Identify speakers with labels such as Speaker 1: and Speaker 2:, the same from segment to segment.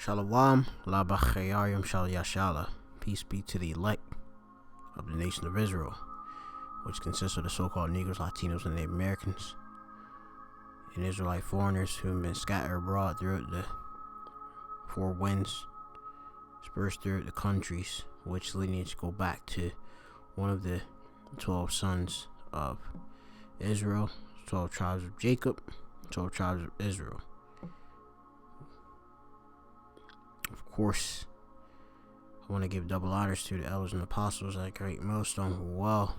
Speaker 1: Shalom, la bachayayim shal yashala. Peace be to the elect of the nation of Israel, which consists of the so-called Negroes, Latinos, and Native Americans, and Israelite foreigners who have been scattered abroad throughout the four winds, dispersed throughout the countries, which lineage go back to one of the 12 sons of Israel, 12 tribes of Jacob, 12 tribes of Israel. Of course, I want to give double honors to the elders and apostles at Great Millstone who well.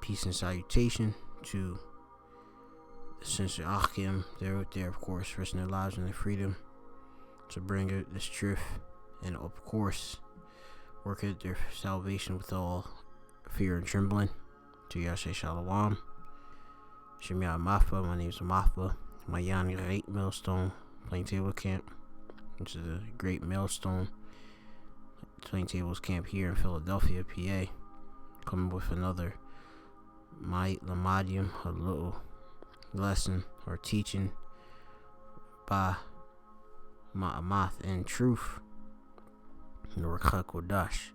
Speaker 1: Peace and salutation to the sincere Achim. They're out there, of course, risking their lives and their freedom to bring out this truth, and of course, work out their salvation with all fear and trembling. To Yashay Shalom. Shemya Mafa, my name is Mafa. My Yan Great Millstone Plain Table Camp, which is a great millstone Plain Tables Camp here in Philadelphia, PA. Coming with another Lamadium, a little lesson or teaching by Ma'amath and truth, Nurka Kodash.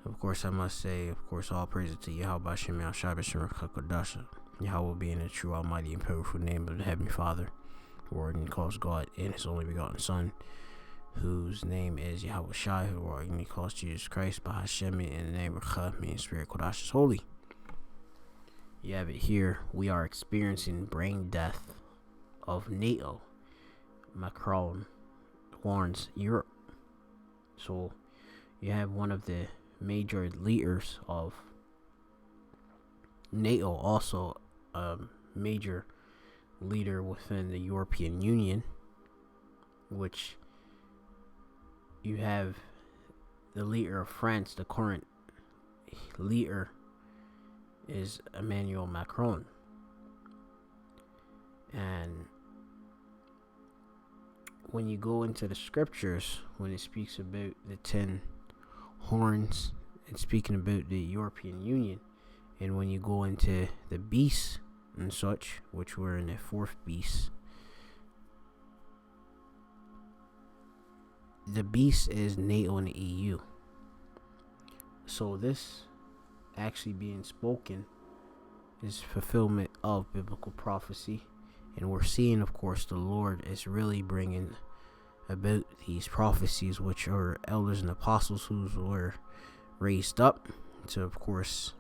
Speaker 1: Of course, I must say, of course, all praises to Yahweh Shem Yahshua B'Shem Nurka Kodash. Yahweh being the true, almighty, and powerful name of the Heavenly Father, Lord, and calls God and His only begotten Son, whose name is Yahweh Shai, who ordinarily calls Jesus Christ by Hashem in the name of Cha, meaning Spirit Kodash is holy. You have it here. We are experiencing brain death of Nato. Macron warns Europe. So you have one of the major leaders of NATO, also a major leader within the European Union, which you have the leader of France. The current leader is Emmanuel Macron, and when you go into the scriptures, when it speaks about the 10 horns, it's speaking about the European Union. And when you go into the beasts and such, which were in the fourth beast, the beast is NATO and the EU. So this actually being spoken is fulfillment of biblical prophecy. And we're seeing, of course, the Lord is really bringing about these prophecies, which are elders and apostles who were raised up to, of course,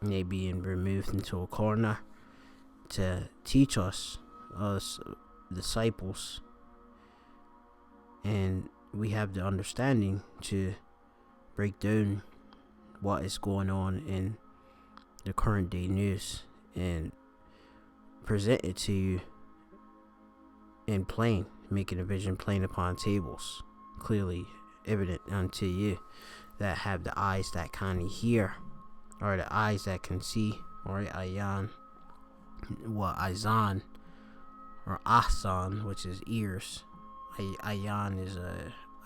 Speaker 1: they being removed into a corner to teach us disciples, and we have the understanding to break down what is going on in the current day news and present it to you in plain, making a vision plain upon tables, clearly evident unto you that have the eyes that kind of hear, or the eyes that can see, or ayan, azan, or asan, which is ears. Ayan is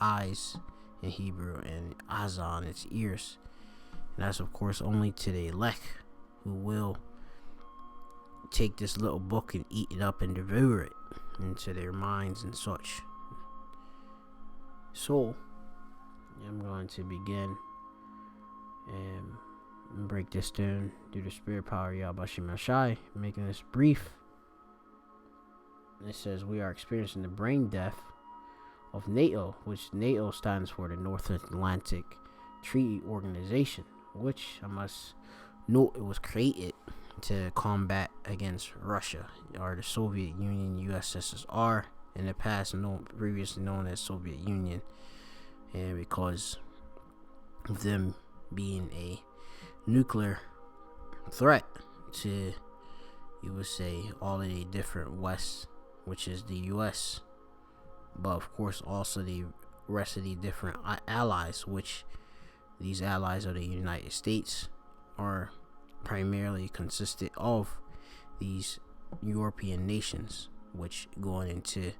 Speaker 1: eyes in Hebrew, and azan is ears. And that's, of course, only to the elect who will take this little book and eat it up and devour it into their minds and such. So I'm going to begin and break this down through the spirit power of Yahweh Shem Shai, making this brief. It says we are experiencing the brain death of NATO, which NATO stands for the North Atlantic Treaty Organization, which I must note it was created to combat against Russia, or the Soviet Union, USSR, in the past previously known as Soviet Union, and because of them being a nuclear threat to, you would say, all of the different West, which is the US, but of course also the rest of the different allies, which these allies of the United States are primarily consisted of these European nations, which going into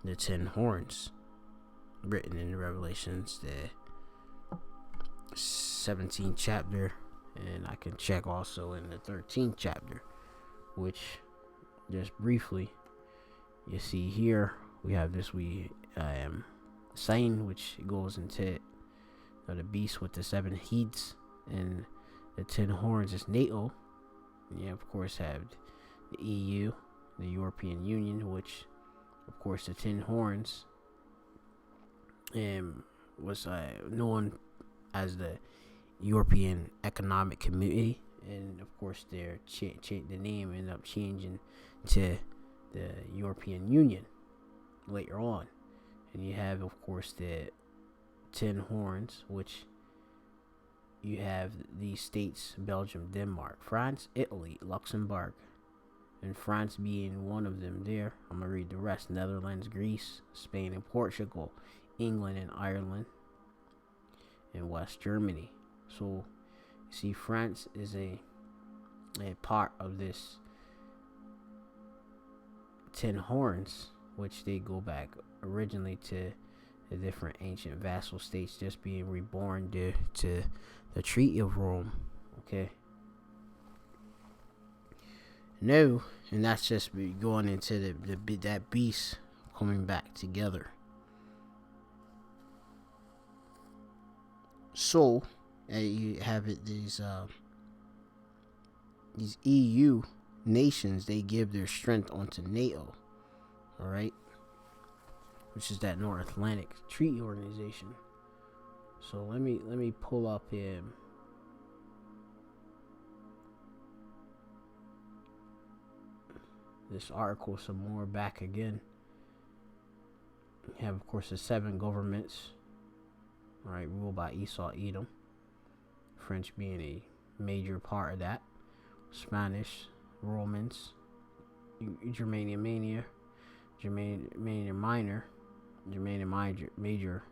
Speaker 1: the 10 horns written in the Revelations, the 17th chapter, and I can check also in the 13th chapter, which just briefly you see here we have this sign, which goes into the beast with the 7 heads, and the 10 horns is Nato. And you of course have the EU, the European Union, which of course the 10 horns was known as the European Economic Community, and of course the name ended up changing to the European Union later on. And you have of course the 10 horns, which you have these states: Belgium, Denmark, France, Italy, Luxembourg, and France being one of them there. I'm gonna read the rest: Netherlands, Greece, Spain, and Portugal, England and Ireland, and West Germany. So you see, France is a part of this 10 horns, which they go back originally to the different ancient vassal states just being reborn due to the Treaty of Rome. Okay. No, and that's just going into that beast coming back together. So you have it, these EU nations, they give their strength onto NATO, all right, which is that North Atlantic Treaty Organization. So let me pull up this article some more back again. You have of course the 7 governments, right, ruled by Esau Edom, French being a major part of that, Spanish, Romans, Germanian Minor, Germanian Major,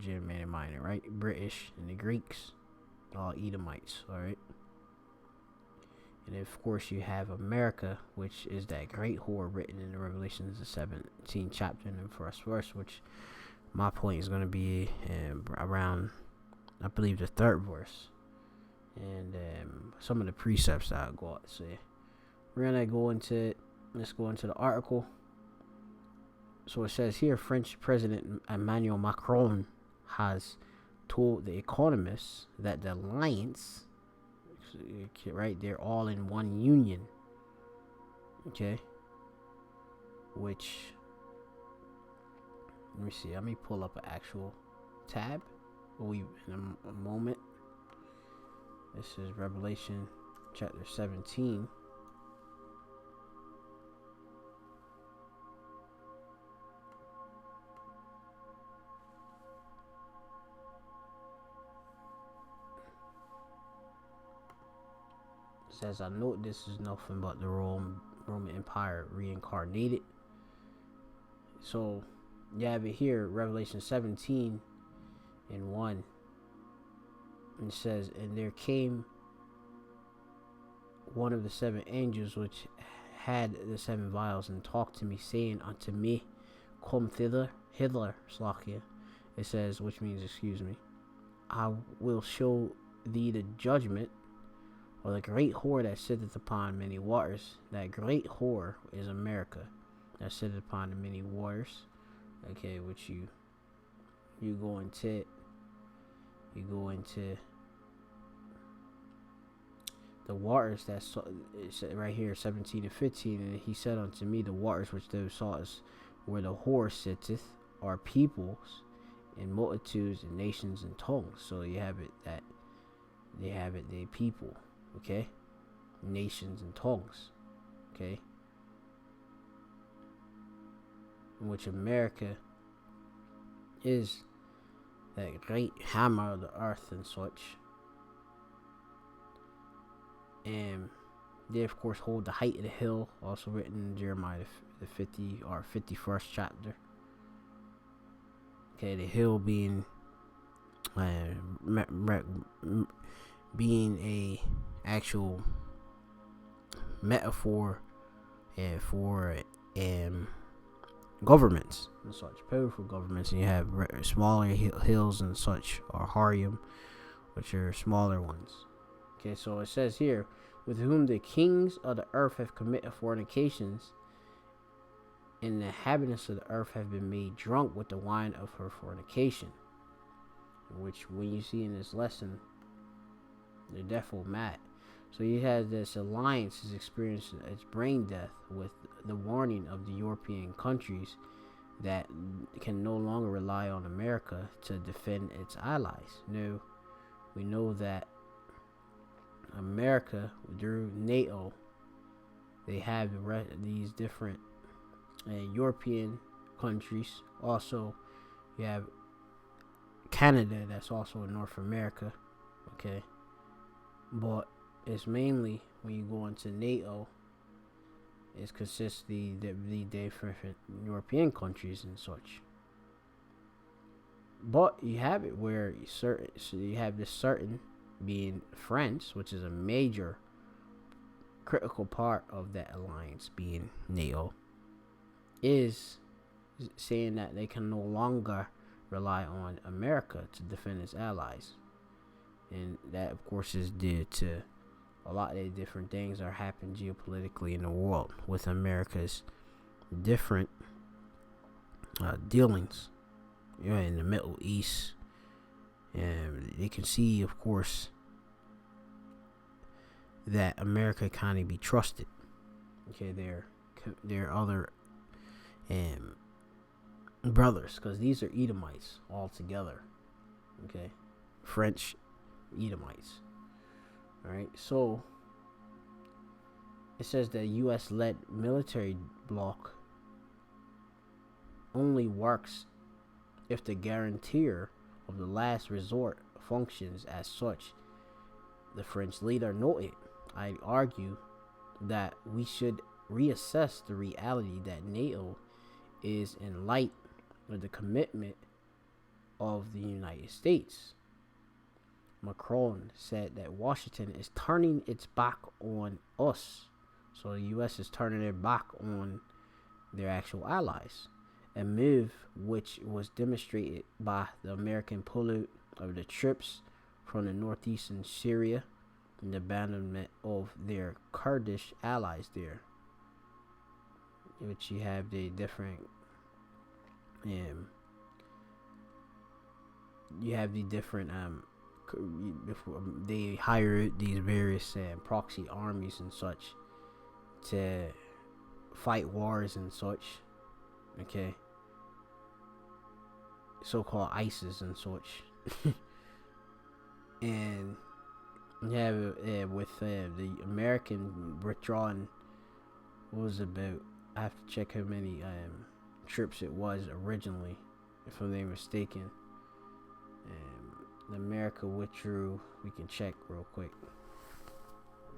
Speaker 1: Germanian Minor, right, British, and the Greeks, all Edomites, all right. And of course you have America, which is that great whore written in the Revelations, the 17th chapter and the first verse, which my point is going to be around, I believe, the 3rd verse, and some of the precepts that I got. So yeah, we're gonna go into it. Let's go into the article. So it says here, French President Emmanuel Macron has told The Economist that the alliance, right, they're all in one union, okay, which, let me see, let me pull up an actual tab in a moment. This is Revelation chapter 17. It says, I note this is nothing but the Roman Empire reincarnated. So you have it here, Revelation 17 and 1. And it says, and there came one of the 7 angels which had the 7 vials, and talked to me, saying unto me, come hither, Slakia. It says, which means, excuse me, I will show thee the judgment of the great whore that sitteth upon many waters. That great whore is America, that sitteth upon the many waters. Okay, which you go into the waters that's right here, 17 and 15. And he said unto me, the waters which thou sawest, where the whore sitteth, are peoples and multitudes and nations and tongues. So you have it that they people, okay, nations and tongues, okay, in which America is that great hammer of the earth and such. And they of course hold the height of the hill, also written in Jeremiah the 50 or 51st chapter. Okay, the hill being being a actual metaphor for governments and such, powerful governments. And you have smaller hills and such, or Harium, which are smaller ones. Okay, so it says here, with whom the kings of the earth have committed fornications, and the inhabitants of the earth have been made drunk with the wine of her fornication. Which, when you see in this lesson, they're definitely mad. So he has this alliance is experiencing its brain death with the warning of the European countries that can no longer rely on America to defend its allies. No, we know that America, through NATO, they have these different European countries. Also, you have Canada, that's also in North America. Okay, but it's mainly when you go into NATO, it consists the different European countries and such. But you have it where so you have this certain being France, which is a major critical part of that alliance, being NATO, is saying that they can no longer rely on America to defend its allies. And that, of course, is due to a lot of the different things that are happening geopolitically in the world with America's different dealings, in the Middle East. And they can see, of course, that America can't be trusted. Okay, they're other brothers, because these are Edomites all together. Okay, French Edomites. All right, so it says the U.S.-led military bloc only works if the guarantor of the last resort functions as such. The French leader noted, "I argue that we should reassess the reality that NATO is in light of the commitment of the United States." Macron said that Washington is turning its back on us. So the U.S. is turning their back on their actual allies. A move which was demonstrated by the American pullout of the troops from the northeastern Syria and the abandonment of their Kurdish allies there. Which you have the different they hired these various proxy armies and such to fight wars and such. Okay, so-called ISIS and such. And you have with the American withdrawing, what was it about? I have to check how many troops it was originally, if I'm not mistaken. America withdrew. We can check real quick.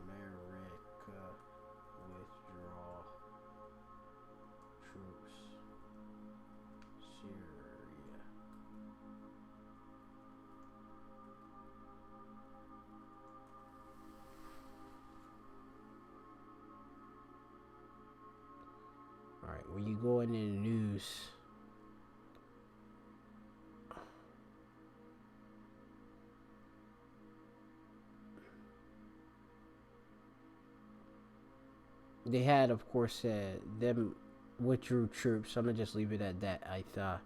Speaker 1: America withdraw troops Syria. Alright, when you go into the news, they had, of course, them withdrew troops. I'm gonna just leave it at that. I thought,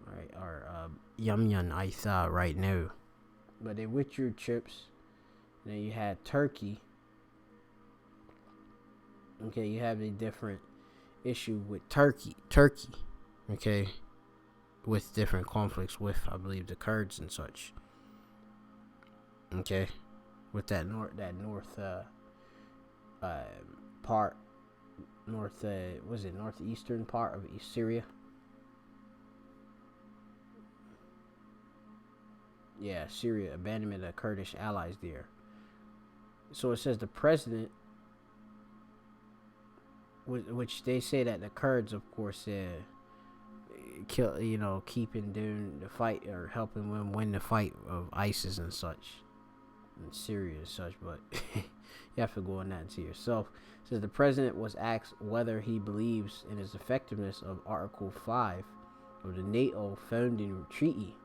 Speaker 1: right, or Yum I thought right now, but they withdrew troops. Then you had Turkey. Okay, you have a different issue with Turkey. Okay, with different conflicts with, I believe, the Kurds and such. Okay, with that north part, was it northeastern part of East Syria? Yeah, Syria, abandonment of Kurdish allies there. So it says the president, which they say that the Kurds, of course, keeping doing the fight or helping them win the fight of ISIS and such, in Syria and such, but you have to go on that and see yourself. It says the president was asked whether he believes in his effectiveness of Article 5 of the NATO founding treaty,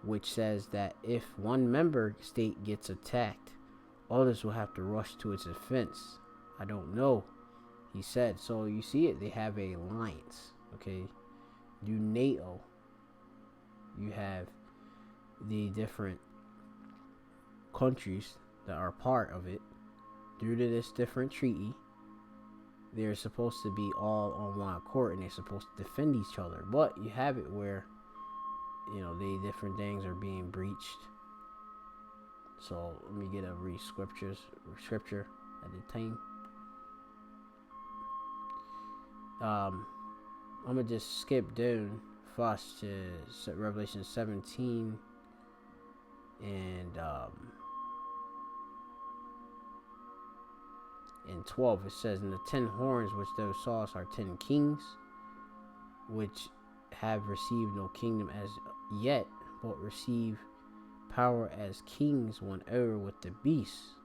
Speaker 1: which says that if one member state gets attacked, others will have to rush to its defense. I don't know. He said. So you see it. They have a alliance. Okay. Do NATO. You have the different countries that are part of it. Due to this different treaty, they're supposed to be all on one accord, and they're supposed to defend each other. But you have it where, the different things are being breached. So let me get a scripture at the time. I'm gonna just skip down first to Revelation 17 and 12. It says, "And the 10 horns which thou sawest are 10 kings, which have received no kingdom as yet, but receive power as kings one hour with the beast."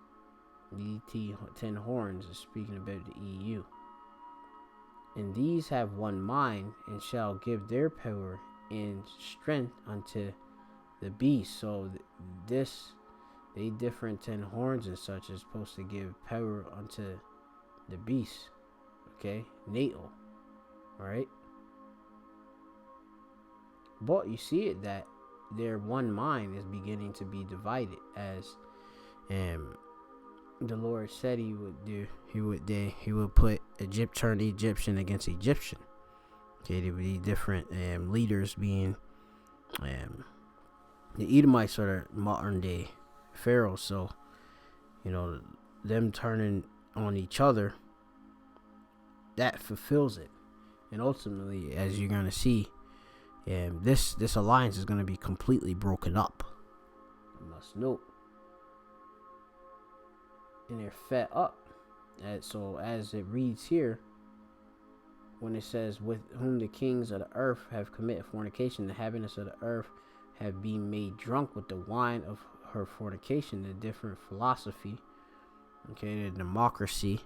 Speaker 1: The 10 horns is speaking about the EU. "And these have one mind, and shall give their power and strength unto the beast." So they different 10 horns and such is supposed to give power unto the beast. Okay, NATO. Alright. But you see it that their one mind is beginning to be divided, as the Lord said he would do. He would put turn Egyptian against Egyptian. Okay, there would be different leaders being the Edomites are the modern day pharaohs. So them turning on each other, that fulfills it. And ultimately, as you're gonna see, this alliance is gonna be completely broken up. You must note. And they're fed up. So as it reads here, when it says, "With whom the kings of the earth have committed fornication, the inhabitants of the earth have been made drunk with the wine of her fornication," the different philosophy, okay, the democracy,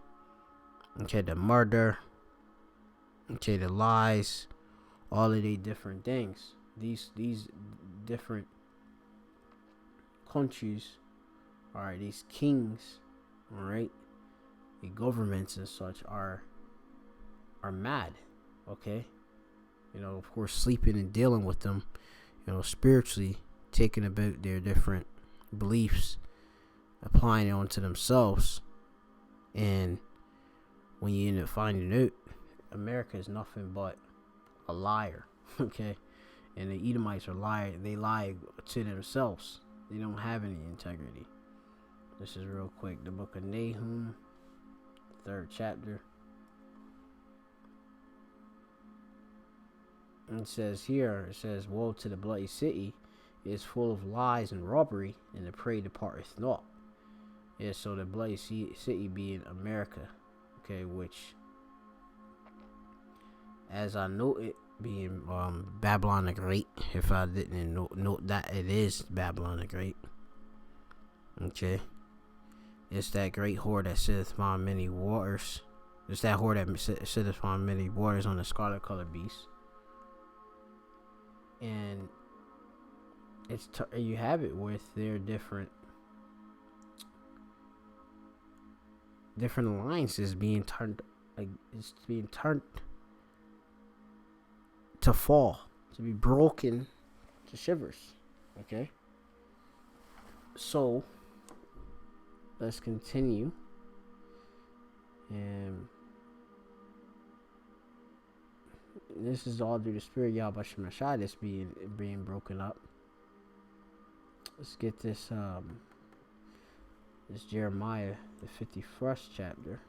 Speaker 1: okay, the murder, okay, the lies, all of these different things. These different countries, all right, these kings, all right, the governments and such are mad. Okay, of course, sleeping and dealing with them, spiritually taking about their different beliefs, applying it onto themselves, and when you end up finding out, America is nothing but a liar. Okay, and the Edomites are liar. They lie to themselves. They don't have any integrity. This is real quick. The book of Nahum, 3rd chapter. And it says, "Woe to the bloody city, it is full of lies and robbery, and the prey departeth not." Yeah, so the bloody city being America, okay, which, as I noted, being Babylon the Great. If I didn't note that, it is Babylon the Great. Okay, it's that great whore that sitteth upon many waters. It's that whore that sitteth upon many waters on the scarlet colored beast. And you have it with their different alliances being turned, it's being turned to fall, to be broken to shivers. Okay, so let's continue. And this is all due to Spirit Yahweh Shemashai that's being broken up. Let's get this Jeremiah, the 51st chapter.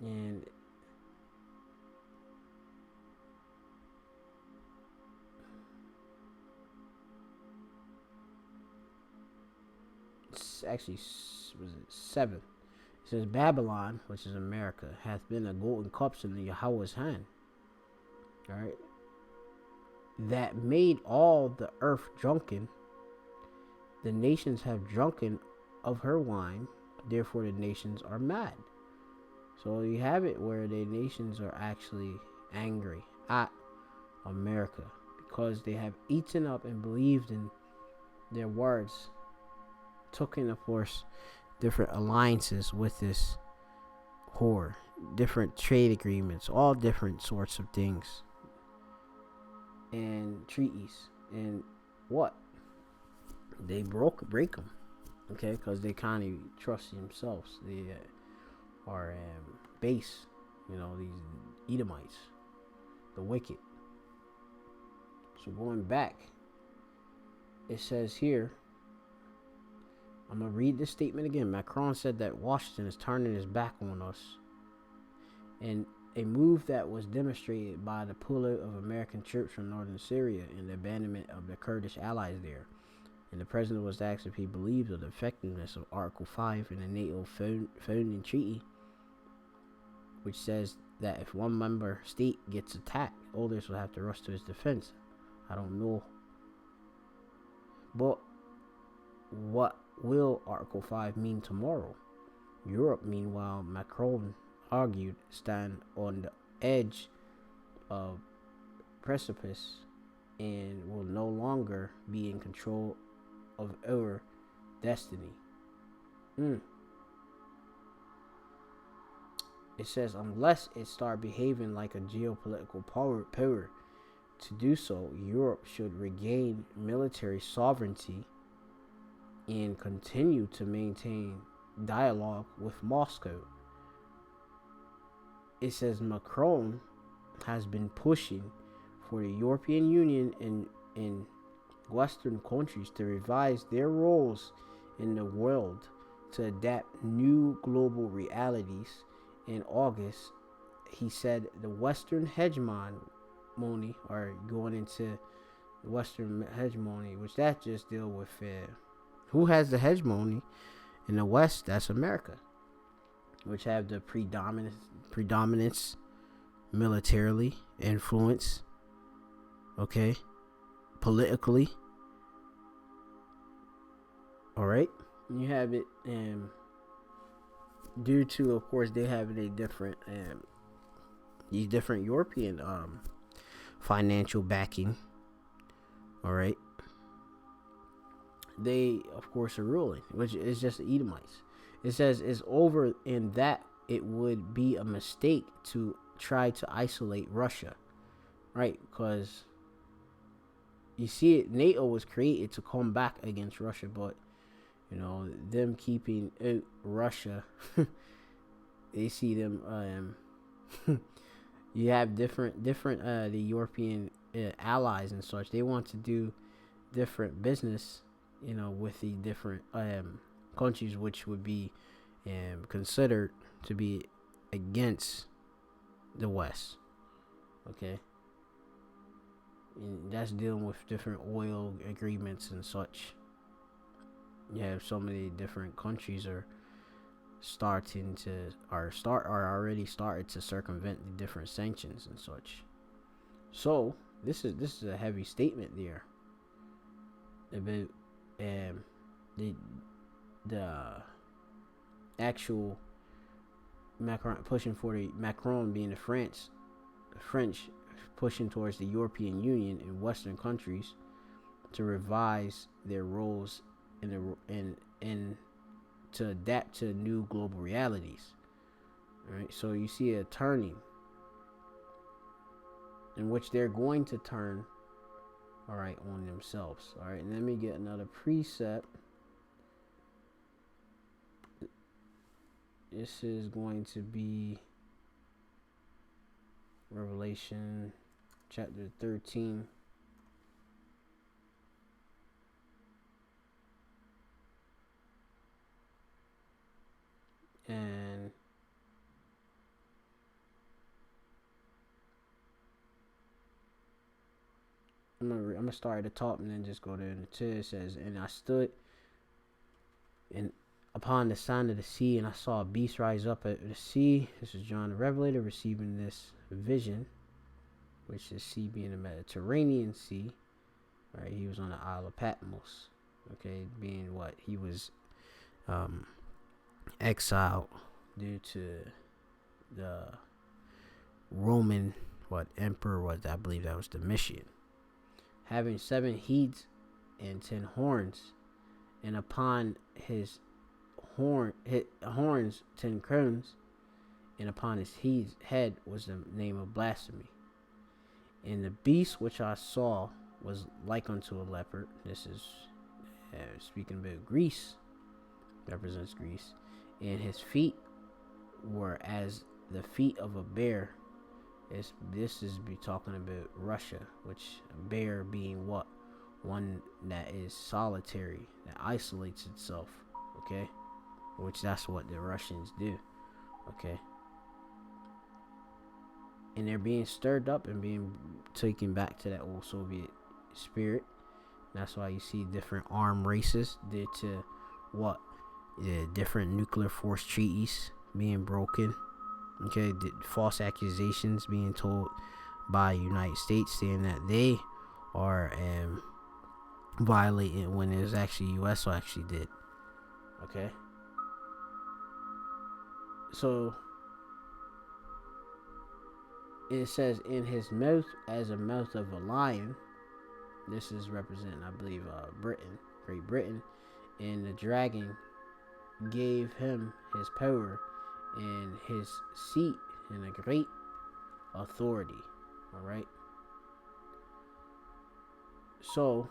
Speaker 1: And it's actually, was it 7? It says, "Babylon, which is America, hath been a golden cup in the Yahweh's hand." All right, that made all the earth drunken. The nations have drunken of her wine, therefore the nations are mad. So you have it where the nations are actually angry at America because they have eaten up and believed in their words, took in, of course, different alliances with this whore, different trade agreements, all different sorts of things, and treaties, and what they break them, okay, because they kind of trust themselves. They are base, these Edomites, the wicked. So going back, it says here, I'm going to read this statement again. Macron said that Washington is turning his back on us, and a move that was demonstrated by the pullout of American troops from northern Syria and the abandonment of the Kurdish allies there. And the president was asked if he believes of the effectiveness of Article 5 in the NATO founding treaty, which says that if one member state gets attacked, others will have to rush to his defense. I don't know. But what will Article 5 mean tomorrow? Europe, meanwhile, Macron argued, stand on the edge of precipice and will no longer be in control of our destiny. It says unless it start behaving like a geopolitical power. To do so, Europe should regain military sovereignty and continue to maintain dialogue with Moscow. It says Macron has been pushing for the European Union and Western countries to revise their roles in the world to adapt new global realities. In August, he said the Western hegemony, or going into the Western hegemony, which that just deal with who has the hegemony in the West? That's America, which have the predominance militarily, influence, okay, politically. All right, you have it, due to, of course, they have a different, these different European financial backing. All right, they, of course, are ruling, which is just the Edomites. It says it's over in that it would be a mistake to try to isolate Russia, right? Because you see it, NATO was created to come back against Russia, but them keeping out Russia, they see them. You have different the European allies and such. They want to do different business, with the different countries, which would be considered to be against the West. Okay, and that's dealing with different oil agreements and such. You have so many different countries are already started to circumvent the different sanctions and such. So this is a heavy statement there about the actual Macron pushing for the Macron being the French pushing towards the European Union and Western countries to revise their roles in to adapt to new global realities. All right, so you see a turning in which they're going to turn, all right, on themselves. All right, and let me get another precept. This is going to be Revelation chapter 13. And I'm gonna start at the top and then just go there. And it says, and I stood and upon the sand of the sea, and I saw a beast rise up out of the sea. This is John the Revelator receiving this vision, which is sea being the Mediterranean Sea. Right, he was on the Isle of Patmos. Okay, being what he was exiled due to the Roman emperor was, I believe that was Domitian, having 7 heads and 10 horns, and upon his horns 10 crowns, and upon his head was the name of blasphemy. And the beast which I saw was like unto a leopard. This is speaking about Greece, represents Greece. And his feet were as the feet of a bear. This is be talking about Russia, which a bear being what? One that is solitary, that isolates itself, okay? Which that's what the Russians do, okay? And they're being stirred up and being taken back to that old Soviet spirit. That's why you see different armed races due to what? Different nuclear force treaties being broken. Okay, false accusations being told by the United States saying that they are violating when it was actually U.S. who actually did. Okay. So it says in his mouth as a mouth of a lion. This is representing, I believe, Britain, Great Britain, and the dragon gave him his power and his seat and a great authority. All right. So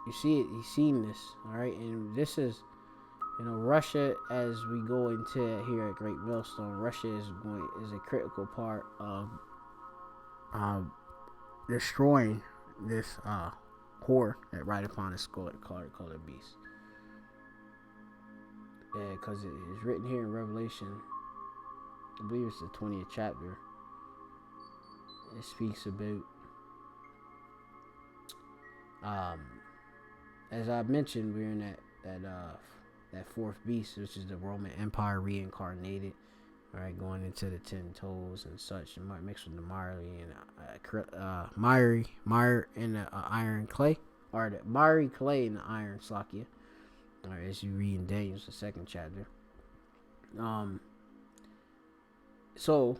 Speaker 1: you see it. You've seen this. All right, and this is, Russia, as we go into here at Great Millstone, Russia is a critical part of destroying this whore that ride upon a scarlet colored beast. Because it is written here in Revelation, I believe it's the 20th chapter. It speaks about, as I mentioned, we're in that fourth beast, which is the Roman Empire reincarnated. All right, going into the 10 toes and such, and mixed with the miry and the iron clay, or the miry clay and the iron slakia. All right, as you read in Daniel, the 2nd chapter. So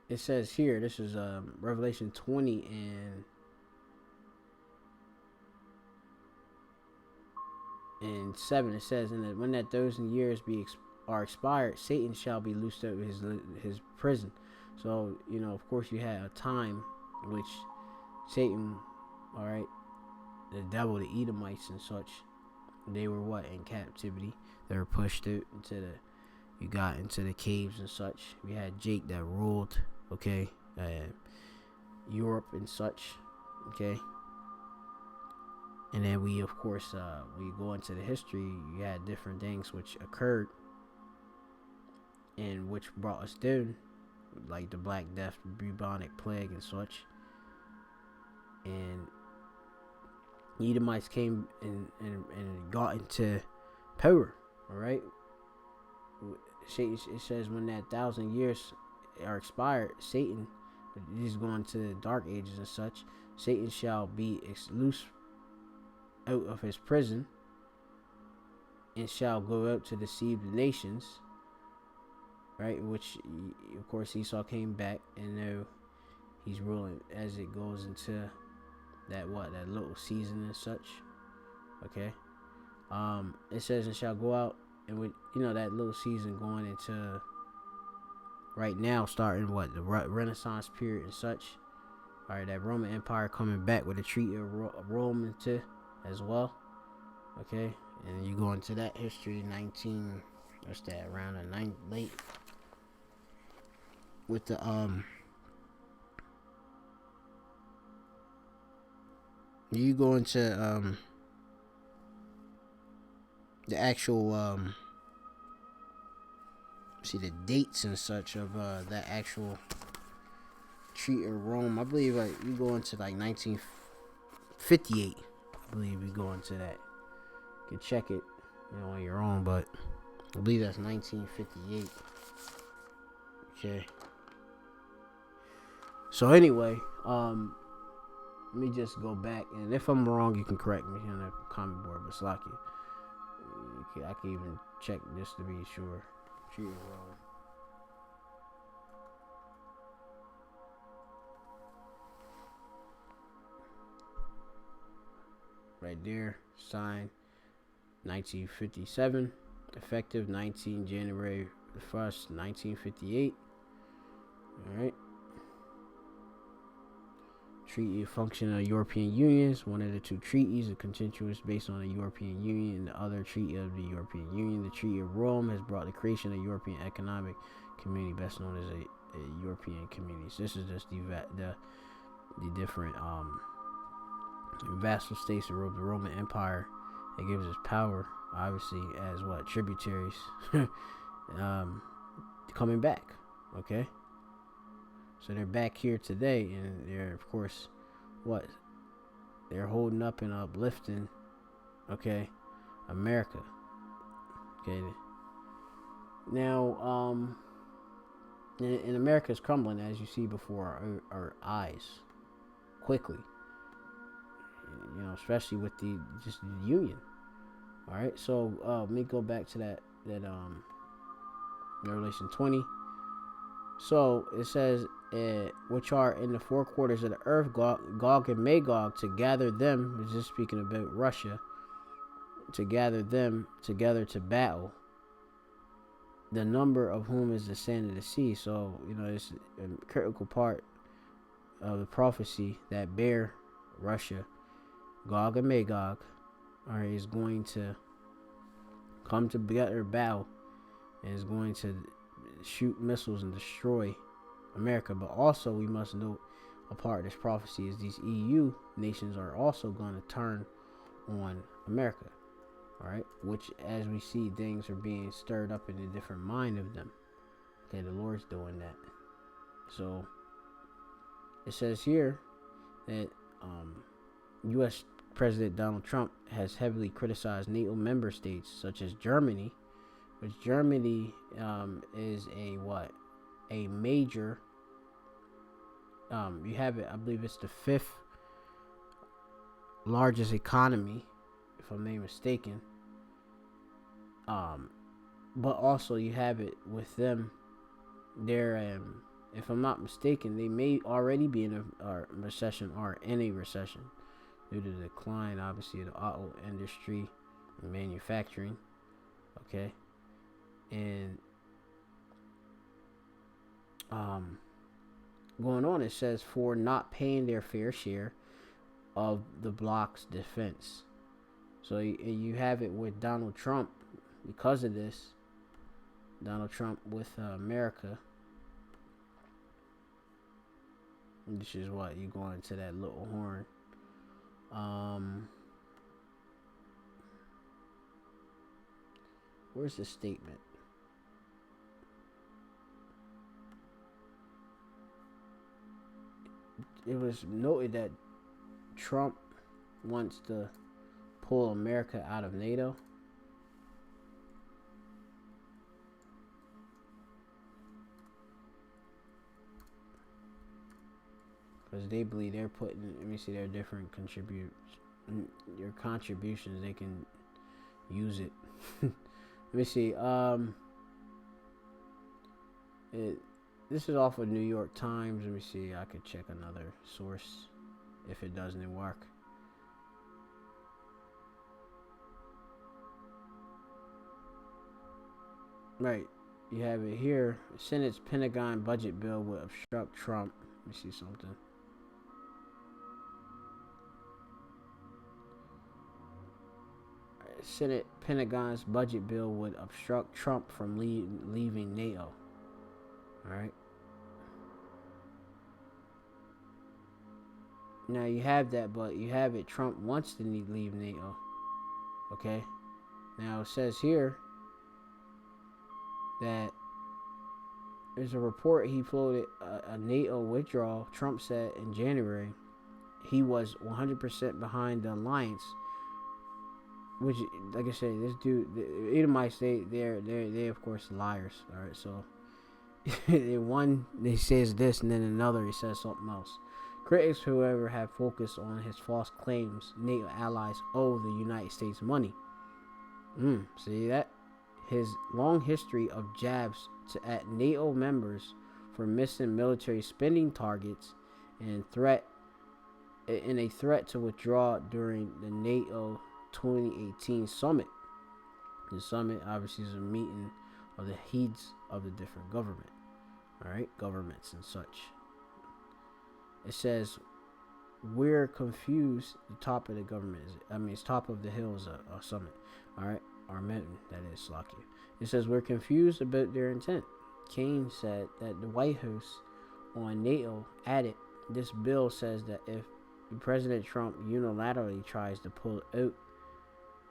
Speaker 1: it says here, this is Revelation 20 and 7. It says, and that when that 1,000 years are expired, Satan shall be loosed out of his prison. So, of course, you had a time which Satan, all right, the devil, the Edomites and such, they were what? In captivity. They were pushed out you got into the caves and such. We had Jake that ruled, okay, Europe and such, okay. And then we, of course, we go into the history, you had different things which occurred and which brought us down, like the Black Death, bubonic plague and such. And Edomites came and got into power, all right? It says when that 1,000 years are expired, Satan is going to the dark ages and such. Satan shall be loose out of his prison and shall go out to deceive the nations, right? Which, of course, Esau came back, and now he's ruling as it goes into that little season and such. Okay. It says, and shall go out, and with that little season going into right now, starting the Renaissance period and such. All right, that Roman Empire coming back with the Treaty of Rome too, as well. Okay, and you go into that history, around the late with the you go into the actual see the dates and such of that actual Treaty of Rome. I believe you go into 1958. I believe you go into that. You can check it, on your own, but I believe that's 1958. Okay. So anyway, let me just go back, and if I'm wrong, you can correct me on the comment board. But Slaki, I can even check just to be sure. Treaty of Rome. right there. Signed 1957. Effective 19 January 1st, 1958. All right. Treaty function of European Unions. One of the two treaties is contentious based on the European Union and the other treaty of the European Union. The Treaty of Rome has brought the creation of European Economic Community, best known as a European Community. So this is just the different vassal states of the Roman Empire. It gives us power, obviously, as what tributaries coming back. Okay. So they're back here today, and they're, of course, what? They're holding up and uplifting, okay, America. Okay. Now, and America is crumbling, as you see before our eyes, quickly. You know, especially with the union. All right. So let me go back to that Revelation 20. So it says, which are in the four quarters of the earth, Gog and Magog, to gather them. It's just speaking about Russia. To gather them together to battle. The number of whom is the sand of the sea. So you know, it's a critical part of the prophecy that bear Russia, Gog and Magog, is going to come together battle, and is going to shoot missiles and destroy America. But also we must note, a part of this prophecy is these EU nations are also going to turn on America. All right, which, as we see, things are being stirred up in a different mind of them. Okay, the Lord's doing that. So it says here that U.S. President Donald Trump has heavily criticized NATO member states such as Germany, which Germany is a major. You have it. I believe it's the 5th largest economy, if I'm not mistaken. But also you have it with them. They're, if I'm not mistaken, they may already be in a recession or in a recession due to the decline, obviously, of the auto industry and manufacturing. Okay, and going on, it says for not paying their fair share of the bloc's defense. So you have it with Donald Trump because of this. Donald Trump with America. This is what you go into that little horn. Where's the statement? It was noted that Trump wants to pull America out of NATO. Because they believe they're putting, let me see, their different your contributions, they can use it. Let me see. This is off of New York Times. Let me see. I could check another source if it doesn't work. Right. You have it here. Senate's Pentagon budget bill will obstruct Trump. Let me see something. Senate Pentagon's budget bill would obstruct Trump from leaving NATO. All right. Now you have that, but you have it. Trump wants to leave NATO. Okay. Now it says here that there's a report he floated a NATO withdrawal. Trump said in January he was 100% behind the alliance. Which, like I said, this dude, the Edomites, they of course liars. All right, so one they says this, and then another he says something else. Critics, however, have focused on his false claims NATO allies owe the United States money. See that? His long history of jabs at NATO members for missing military spending targets and threat in a threat to withdraw during the NATO 2018 summit. The summit obviously is a meeting of the heads of the different governments and such. It says, we're confused. The top of the government it's top of the hill is a summit. All right, or mountain, that is, Slovakia. It says, we're confused about their intent. Kane said that the White House on NATO added, this bill says that if President Trump unilaterally tries to pull out,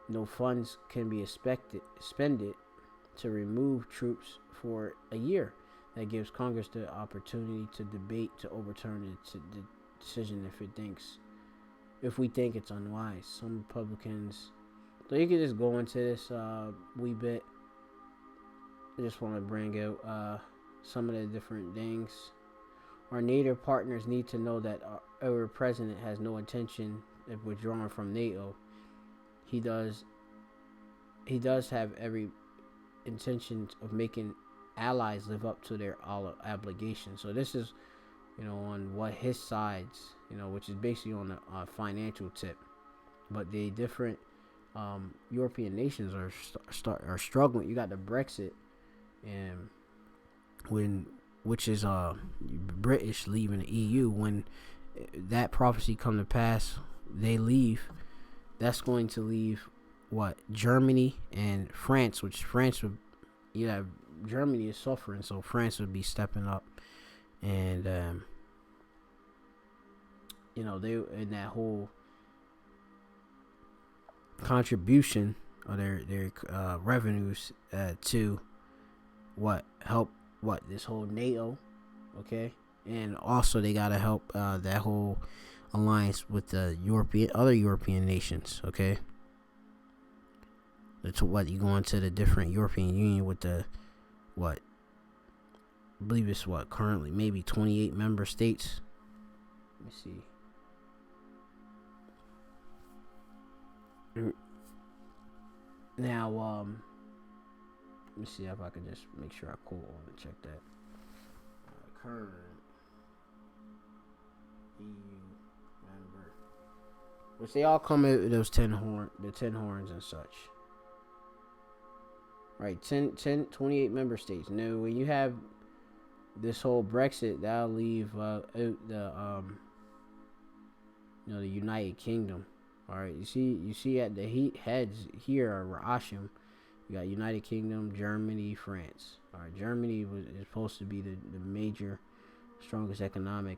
Speaker 1: no funds can be expended to remove troops for a year. That gives Congress the opportunity to debate to overturn the decision if we think it's unwise. Some Republicans, so you can just go into this wee bit. I just want to bring out some of the different things. Our NATO partners need to know that our president has no intention of withdrawing from NATO. He does have every intention of making allies live up to their obligations. So this is, on what his sides, which is basically on a financial tip. But the different European nations are struggling. You got the Brexit, and which is British leaving the EU. When that prophecy come to pass, they leave. That's going to leave Germany and France, which France would, Germany is suffering, so France would be stepping up, and they in that whole contribution of their revenues to help this whole NATO, okay, and also they gotta help that whole alliance with the other European nations, okay. That's you go into the different European Union with the I believe it's currently maybe 28 member states. Let me see. Now, let me see if I can just make sure I quote on and check that. Current EU member, which they all come out with those 10 horns and such. Right, 28 member states. Now, when you have this whole Brexit, that'll leave out the the United Kingdom. All right, you see at the heads here are Rasham. You got United Kingdom, Germany, France. All right, Germany is supposed to be the major, strongest economic,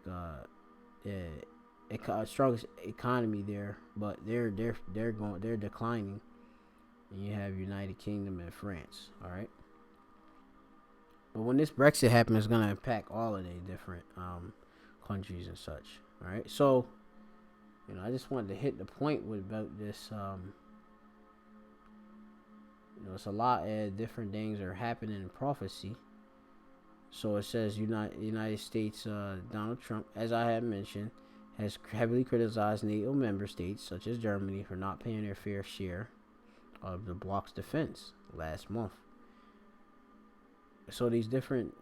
Speaker 1: strongest economy there, but they're declining. And you have United Kingdom and France. All right. But when this Brexit happens, it's gonna impact all of the different countries and such. All right. So, I just wanted to hit the point about this. It's a lot of different things are happening in prophecy. So it says United States, Donald Trump, as I had mentioned, has heavily criticized NATO member states such as Germany for not paying their fair share of the bloc's defense last month. So these different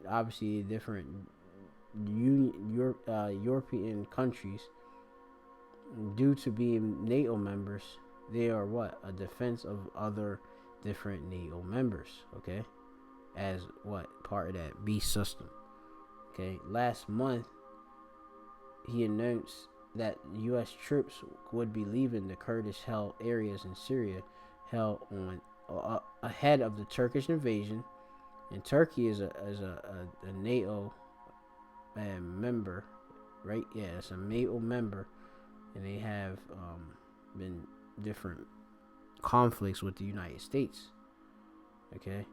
Speaker 1: European countries, due to being NATO members, they are a defense of other different NATO members, okay, as part of that beast system. Okay, last month he announced that U.S. troops would be leaving the Kurdish-held areas in Syria held on ahead of the Turkish invasion, and Turkey is a NATO member, right? Yeah, it's a NATO member, and they have been different conflicts with the United States. Okay,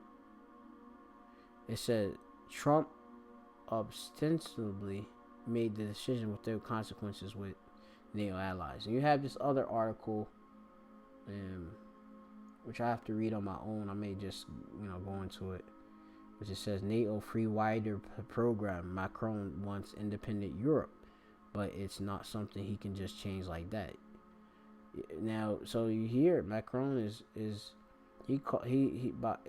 Speaker 1: it said Trump ostensibly made the decision without consequences with NATO allies, and you have this other article, which I have to read on my own. I may just go into it, which it says NATO free wider program. Macron wants independent Europe, but it's not something he can just change like that. Now, so you hear Macron is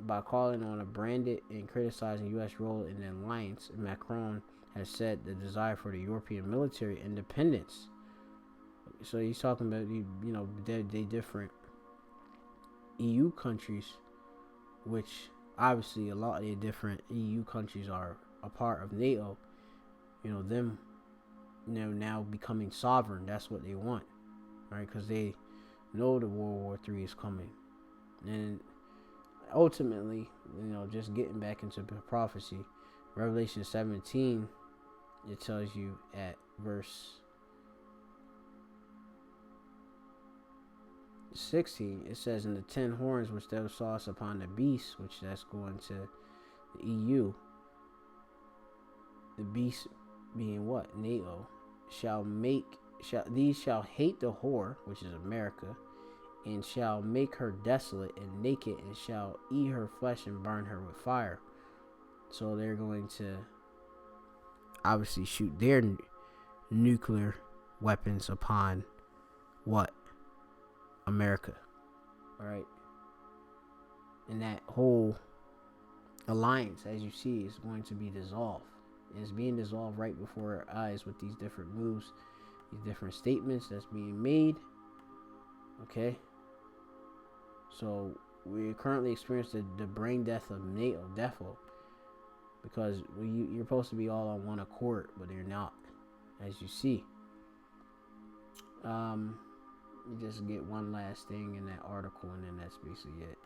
Speaker 1: by calling on a branded and criticizing U.S. role in the alliance. Macron has said the desire for the European military independence So he's talking about they different EU countries, which obviously a lot of the different EU countries are a part of NATO. Them now becoming sovereign. That's what they want, right? Because they know the World War III is coming, and ultimately, just getting back into prophecy, Revelation 17, it tells you at verse 16, it says, "In the 10 horns which thou sawest upon the beast," which that's going to the EU, the beast being what? NATO, these shall hate the whore, which is America, and shall make her desolate and naked, and shall eat her flesh and burn her with fire. So they're going to obviously shoot their nuclear weapons upon what? America. All right. And that whole alliance, as you see, is going to be dissolved. And it's being dissolved right before our eyes with these different moves, these different statements that's being made. Okay. So we currently experience the brain death of NATO, defo, because you're supposed to be all on one accord, but they're not, as you see. You just get one last thing in that article, and then that's basically it.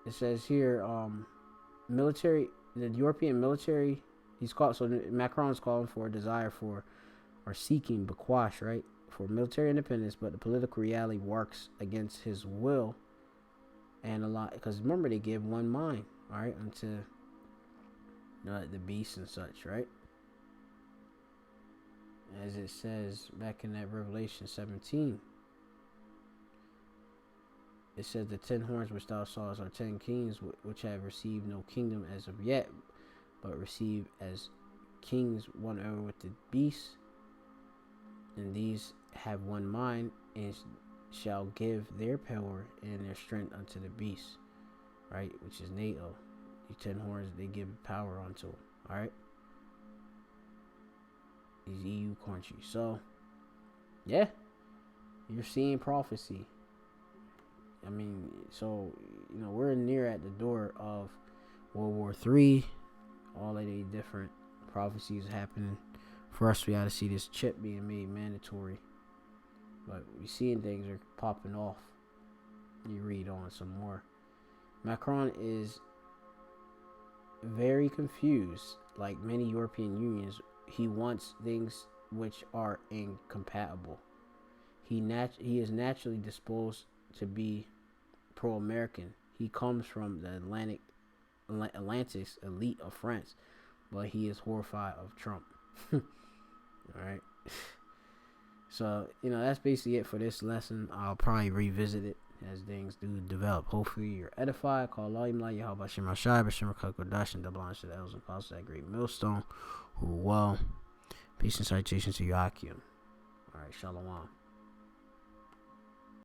Speaker 1: It says here, the European military, Macron is calling for a desire for, or seeking, Bakwash, right, for military independence, but the political reality works against his will, and a lot, because remember, they give one mind, all right, unto the beast and such, right? As it says back in that Revelation 17, it says, "The 10 horns which thou sawest are 10 kings, which have received no kingdom as of yet, but receive as kings one over with the beast. And these have one mind, and shall give their power and their strength unto the beast," right? Which is NATO. These 10 horns, they give power unto them, all right? These EU countries. So, yeah, you're seeing prophecy. I mean, so, we're near at the door of World War III. All of these different prophecies happening. For us, we got to see this chip being made mandatory. But we're seeing things are popping off. You read on some more. Macron is very confused, like many European unions. He wants things which are incompatible. He is naturally disposed to be pro-American. He comes from the Atlantis elite of France, but he is horrified of Trump. All right. So, that's basically it for this lesson. I'll probably revisit it as things do develop. Hopefully you're edified. Call Allah, Yahweh, Bashim Ashai, Bashim Kakodash, and double honor to the elders and apostles, that great millstone. Who well. Peace and citation to Yakim. All right, Shalom.